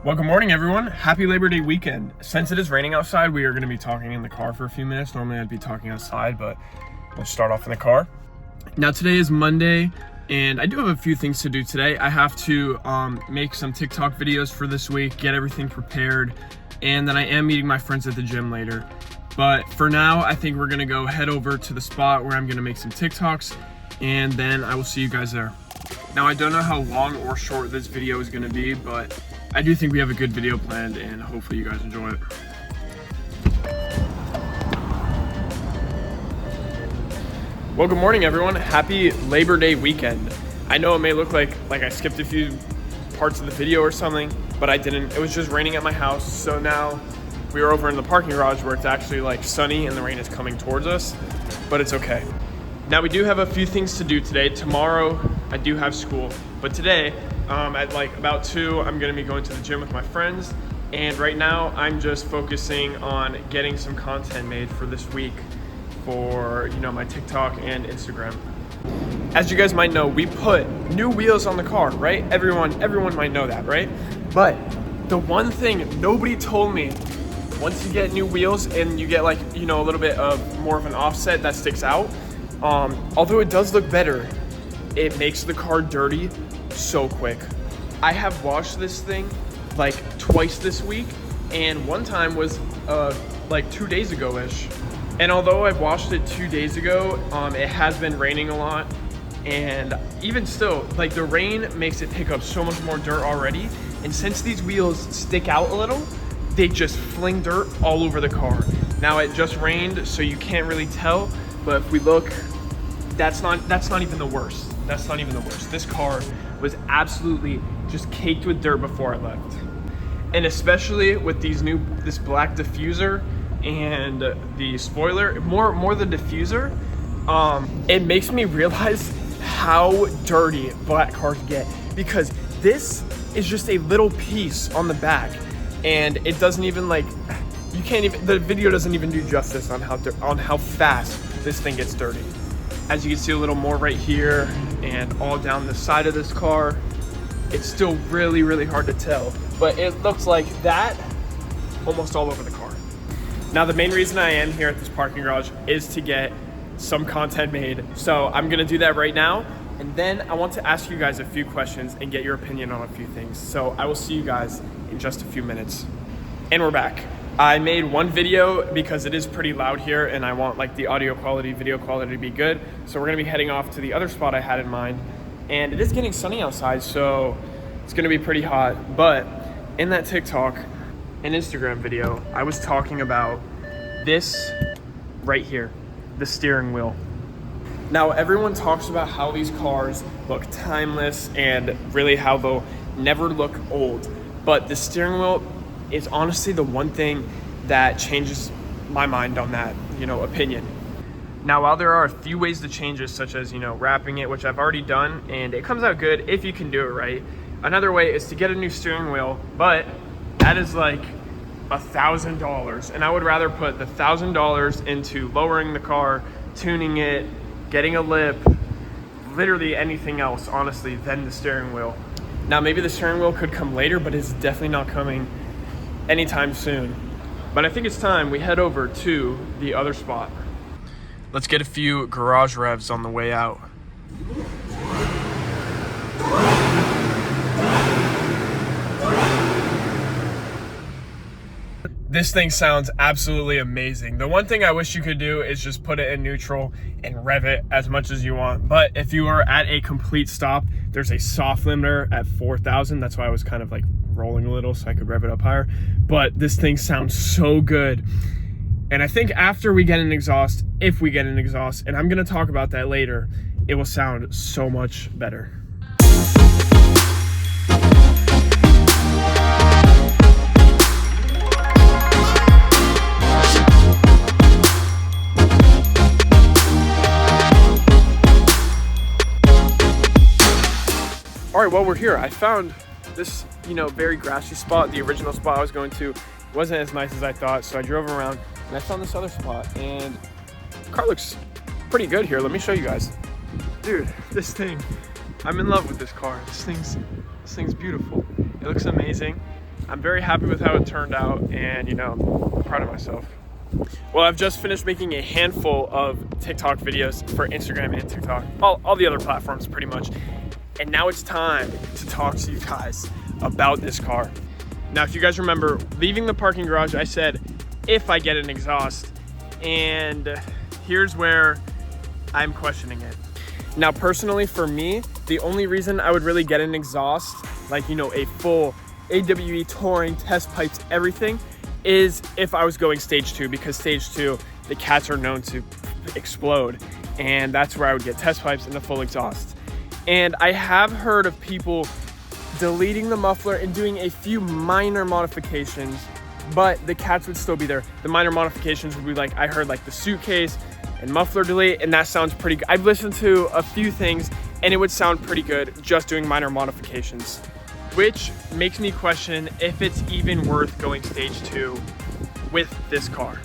Well, good morning, everyone. Happy Labor Day weekend. Since it is raining outside, we are going to be talking in the car for a few minutes. Normally, I'd be talking outside, but we'll start off in the car. Now, today is Monday, and I do have a few things to do today. I have to make some TikTok videos for this week, get everything prepared, and then I am meeting my friends at the gym later. But for now, I think we're going to go head over to the spot where I'm going to make some TikToks, and then I will see you guys there. Now, I don't know how long or short this video is going to be, but I do think we have a good video planned, and hopefully you guys enjoy it. Well, good morning, everyone. Happy Labor Day weekend. I know it may look like I skipped a few parts of the video or something, but I didn't. It was just raining at my house, so now we are over in the parking garage where it's actually like sunny and the rain is coming towards us, but it's okay. Now, we do have a few things to do today. Tomorrow, I do have school, but today, at like about 2, I'm gonna be going to the gym with my friends, and right now I'm just focusing on getting some content made for this week for, my TikTok and Instagram. As you guys might know, we put new wheels on the car, right? Everyone might know that, right? But the one thing nobody told me, once you get new wheels and you get like, a little bit of more of an offset that sticks out, although it does look better, it makes the car dirty so quick. I have washed this thing like twice this week, and one time was like 2 days ago-ish. And although I washed it 2 days ago, it has been raining a lot, and even still, like the rain makes it pick up so much more dirt already. And since these wheels stick out a little, they just fling dirt all over the car. Now it just rained, so you can't really tell, but if we look, that's not even the worst. That's not even the worst. This car was absolutely just caked with dirt before I left. And especially with this black diffuser and the spoiler, more the diffuser, it makes me realize how dirty black cars get, because this is just a little piece on the back, and it doesn't even the video doesn't even do justice on how fast this thing gets dirty. As you can see, a little more right here and all down the side of this car. It's still really, really hard to tell, but it looks like that almost all over the car. Now, the main reason I am here at this parking garage is to get some content made. So I'm gonna do that right now, and then I want to ask you guys a few questions and get your opinion on a few things. So I will see you guys in just a few minutes. And we're back. I made one video because it is pretty loud here and I want like the audio quality, video quality to be good. So we're gonna be heading off to the other spot I had in mind. And it is getting sunny outside, so it's gonna be pretty hot. But in that TikTok and Instagram video, I was talking about this right here, the steering wheel. Now, everyone talks about how these cars look timeless and really how they'll never look old. But the steering wheel is honestly the one thing that changes my mind on that, opinion. Now, while there are a few ways to change it, such as, wrapping it, which I've already done, and it comes out good if you can do it right. Another way is to get a new steering wheel, but that is like $1,000. And I would rather put the $1,000 into lowering the car, tuning it, getting a lip, literally anything else, honestly, than the steering wheel. Now, maybe the steering wheel could come later, but it's definitely not coming anytime soon. But I think it's time we head over to the other spot. Let's get a few garage revs on the way out. This thing sounds absolutely amazing. The one thing I wish you could do is just put it in neutral and rev it as much as you want. But if you are at a complete stop, there's a soft limiter at 4,000. That's why I was kind of like rolling a little so I could rev it up higher. But this thing sounds so good. And I think after we get an exhaust, if we get an exhaust, and I'm gonna talk about that later, it will sound so much better. All right, well, we're here. I found this, very grassy spot. The original spot I was going to wasn't as nice as I thought, so I drove around and I found this other spot, and the car looks pretty good here. Let me show you guys. Dude, this thing, I'm in love with this car. This thing's beautiful. It looks amazing. I'm very happy with how it turned out, and I'm proud of myself. Well, I've just finished making a handful of TikTok videos for Instagram and TikTok, all the other platforms pretty much. And now it's time to talk to you guys about this car. Now, if you guys remember, leaving the parking garage, I said, if I get an exhaust, and here's where I'm questioning it. Now, personally for me, the only reason I would really get an exhaust, like, a full AWE touring, test pipes, everything, is if I was going stage 2, because stage 2, the cats are known to explode, and that's where I would get test pipes and the full exhaust. And I have heard of people deleting the muffler and doing a few minor modifications, but the cats would still be there. The minor modifications would be like, I heard like the suitcase and muffler delete, and that sounds pretty good. I've listened to a few things and it would sound pretty good just doing minor modifications, which makes me question if it's even worth going stage 2 with this car.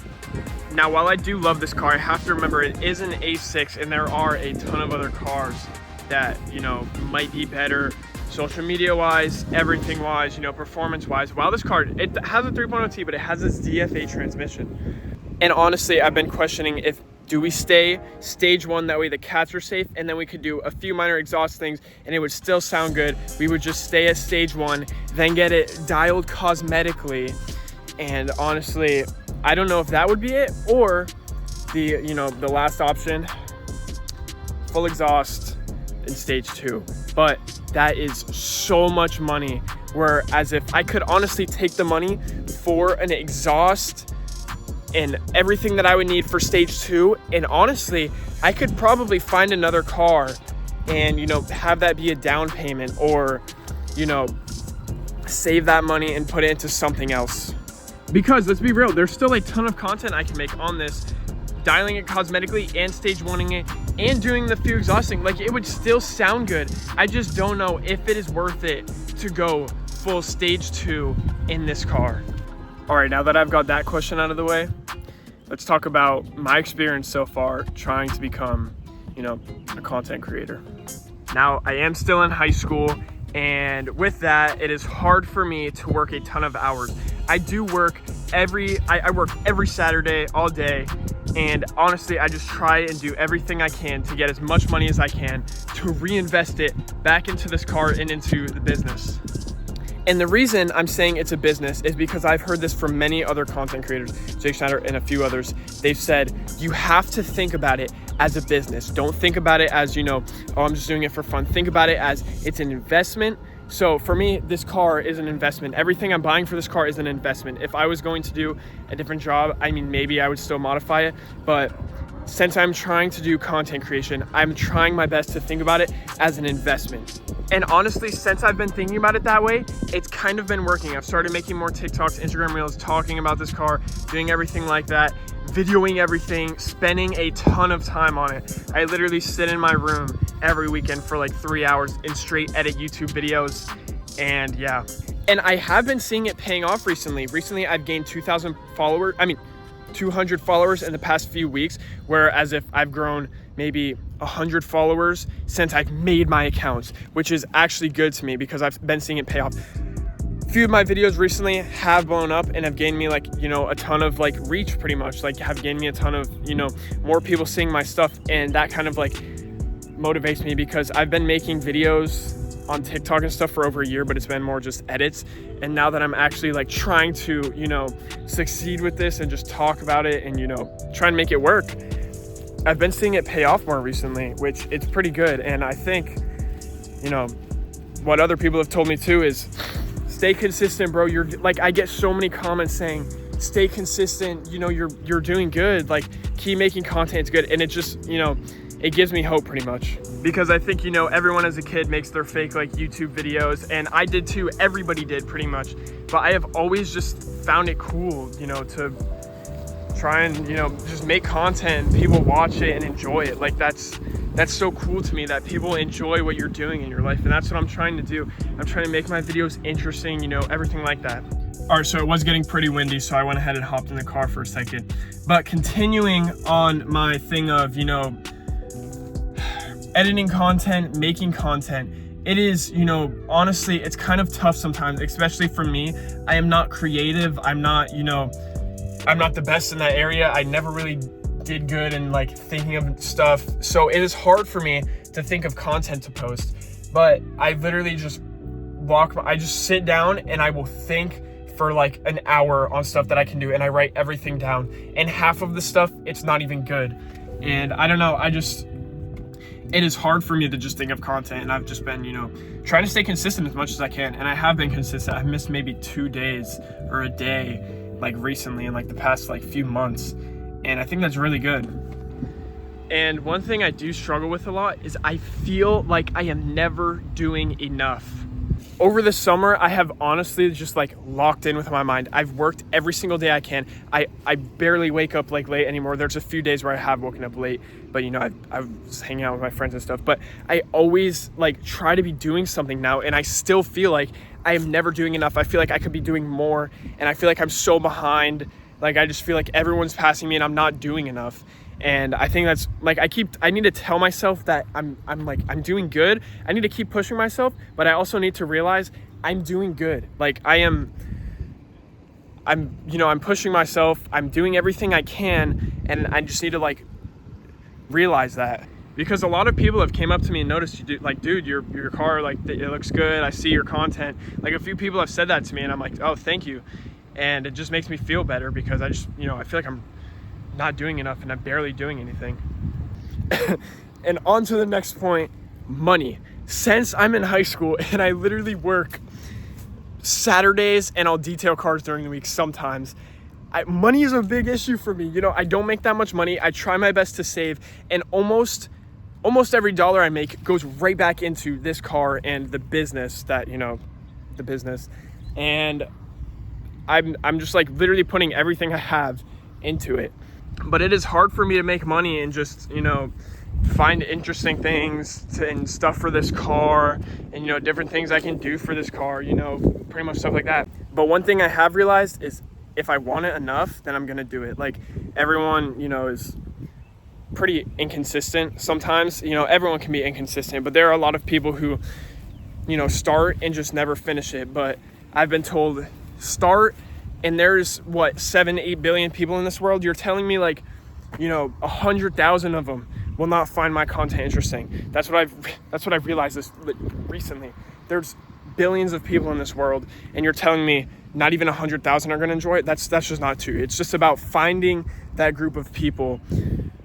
Now, while I do love this car, I have to remember it is an A6, and there are a ton of other cars that, might be better social media wise, everything wise, performance wise. While this car, it has a 3.0T, but it has this DFA transmission. And honestly, I've been questioning do we stay stage 1, that way the cats are safe, and then we could do a few minor exhaust things and it would still sound good. We would just stay at stage 1, then get it dialed cosmetically. And honestly, I don't know if that would be it, or the last option, full exhaust in stage 2. But that is so much money, whereas if I could honestly take the money for an exhaust and everything that I would need for stage 2, and honestly, I could probably find another car and, have that be a down payment, or, save that money and put it into something else. Because let's be real, there's still a ton of content I can make on this, dialing it cosmetically and stage 1ing it and doing the few exhausting. Like, it would still sound good. I just don't know if it is worth it to go full stage 2 in this car. All right, now that I've got that question out of the way, let's talk about my experience so far trying to become, a content creator. Now, I am still in high school, and with that, it is hard for me to work a ton of hours. I do work I work every Saturday all day, and honestly, I just try and do everything I can to get as much money as I can to reinvest it back into this car and into the business. And the reason I'm saying it's a business is because I've heard this from many other content creators, Jake Schneider and a few others. They've said, you have to think about it as a business. Don't think about it as, oh, I'm just doing it for fun. Think about it as it's an investment. So for me, this car is an investment. Everything I'm buying for this car is an investment. If I was going to do a different job, maybe I would still modify it. But since I'm trying to do content creation, I'm trying my best to think about it as an investment. And honestly, since I've been thinking about it that way, it's kind of been working. I've started making more TikToks, Instagram Reels, talking about this car, doing everything like that, videoing everything, spending a ton of time on it. I literally sit in my room every weekend for like 3 hours and straight edit YouTube videos. And yeah, and I have been seeing it paying off recently. Recently, I've gained 200 followers in the past few weeks, whereas if I've grown maybe 100 followers since I've made my accounts, which is actually good to me because I've been seeing it pay off. A few of my videos recently have blown up and have gained me a ton of reach, pretty much, have gained me a ton of, more people seeing my stuff, and that kind of motivates me because I've been making videos on TikTok and stuff for over a year, but it's been more just edits. And now that I'm actually trying to, succeed with this and just talk about it and, try and make it work, I've been seeing it pay off more recently, which it's pretty good. And I think, what other people have told me too is stay consistent, bro. I get so many comments saying, stay consistent, you're doing good. Keep making content, it's good. And it just, it gives me hope pretty much. Because I think, everyone as a kid makes their fake YouTube videos, and I did too, everybody did pretty much. But I have always just found it cool, to try and, just make content and people watch it and enjoy it. That's so cool to me that people enjoy what you're doing in your life. And that's what I'm trying to do. I'm trying to make my videos interesting, everything like that. All right, so it was getting pretty windy, so I went ahead and hopped in the car for a second. But continuing on my thing of, editing content, making content, it is, you know, honestly, it's kind of tough sometimes, especially for me. I am not creative. I'm not, you know, I'm not the best in that area. I never really did good in like thinking of stuff. So it is hard for me to think of content to post, but I literally just I just sit down and I will think for like an hour on stuff that I can do, and I write everything down, and half of the stuff, it's not even good. And I don't know, it is hard for me to just think of content, and I've just been, you know, trying to stay consistent as much as I can, and I have been consistent. I've missed maybe 2 days or a day like recently in like the past like few months, and I think that's really good. And one thing I do struggle with a lot is I feel like I am never doing enough. Over the summer, I have honestly just like locked in with my mind. I've worked every single day I can. I barely wake up like late anymore. There's a few days where I have woken up late, but you know, I was hanging out with my friends and stuff, but I always like try to be doing something now, and I still feel like I am never doing enough. I feel like I could be doing more, and I feel like I'm so behind. Like, I just feel like everyone's passing me and I'm not doing enough. And I think that's like, I need to tell myself that I'm doing good. I need to keep pushing myself, but I also need to realize I'm doing good. Like I'm pushing myself. I'm doing everything I can, and I just need to like realize that. Because a lot of people have came up to me and noticed, you do, like, dude, your car, like, it looks good. I see your content. Like, a few people have said that to me, and I'm like, oh, thank you. And it just makes me feel better, because I just, you know, I feel like I'm not doing enough and I'm barely doing anything. And on to the next point, money. Since I'm in high school and I literally work Saturdays and I'll detail cars during the week sometimes, money is a big issue for me. You know, I don't make that much money. I try my best to save, and almost every dollar I make goes right back into this car and the business that, you know, the business. And I'm just like literally putting everything I have into it. But it is hard for me to make money and just, you know, find interesting things and stuff for this car, and, you know, different things I can do for this car, you know, pretty much stuff like that. But one thing I have realized is if I want it enough, then I'm gonna do it. Like, everyone, you know, is pretty inconsistent sometimes. You know, everyone can be inconsistent, but there are a lot of people who, you know, start and just never finish it. But I've been told, start, and there's what, 7-8 billion people in this world. You're telling me like, you know, 100,000 of them will not find my content interesting. That's what I've realized this recently. There's billions of people in this world, and you're telling me not even 100,000 are going to enjoy it. That's just not true. It's just about finding that group of people,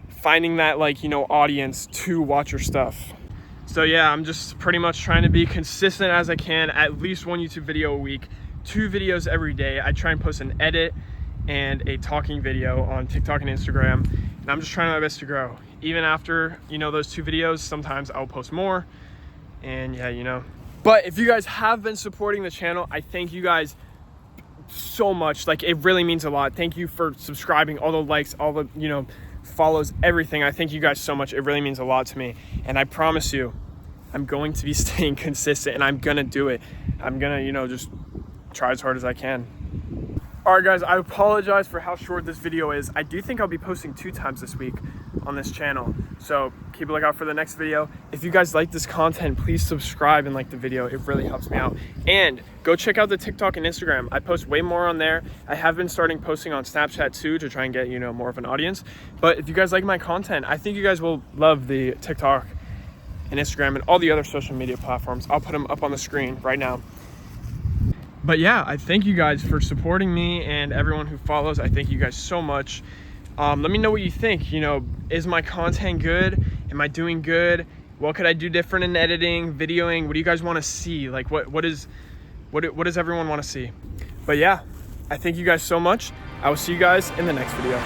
finding that, like, you know, audience to watch your stuff. So yeah, I'm just pretty much trying to be consistent as I can, at least 1 YouTube video a week, 2 videos every day. I try and post an edit and a talking video on TikTok and Instagram, and I'm just trying my best to grow. Even after, you know, those 2 videos, sometimes I'll post more, and yeah, you know. But if you guys have been supporting the channel, I thank you guys so much. Like, it really means a lot. Thank you for subscribing, all the likes, all the, you know, follows, everything. I thank you guys so much. It really means a lot to me, and I promise you, I'm going to be staying consistent, and I'm gonna do it. I'm gonna, you know, just try as hard as I can. All right, guys, I apologize for how short this video is. I do think I'll be posting 2 times this week on this channel, so keep a lookout for the next video. If you guys like this content, please subscribe and like the video. It really helps me out. And go check out the TikTok and Instagram. I post way more on there. I have been starting posting on Snapchat too, to try and get, you know, more of an audience. But if you guys like my content, I think you guys will love the TikTok and Instagram and all the other social media platforms. I'll put them up on the screen right now. But yeah, I thank you guys for supporting me, and everyone who follows. I thank you guys so much. Let me know what you think. You know, is my content good? Am I doing good? What could I do different in editing, videoing? What do you guys want to see? Like, what does everyone want to see? But yeah, I thank you guys so much. I will see you guys in the next video.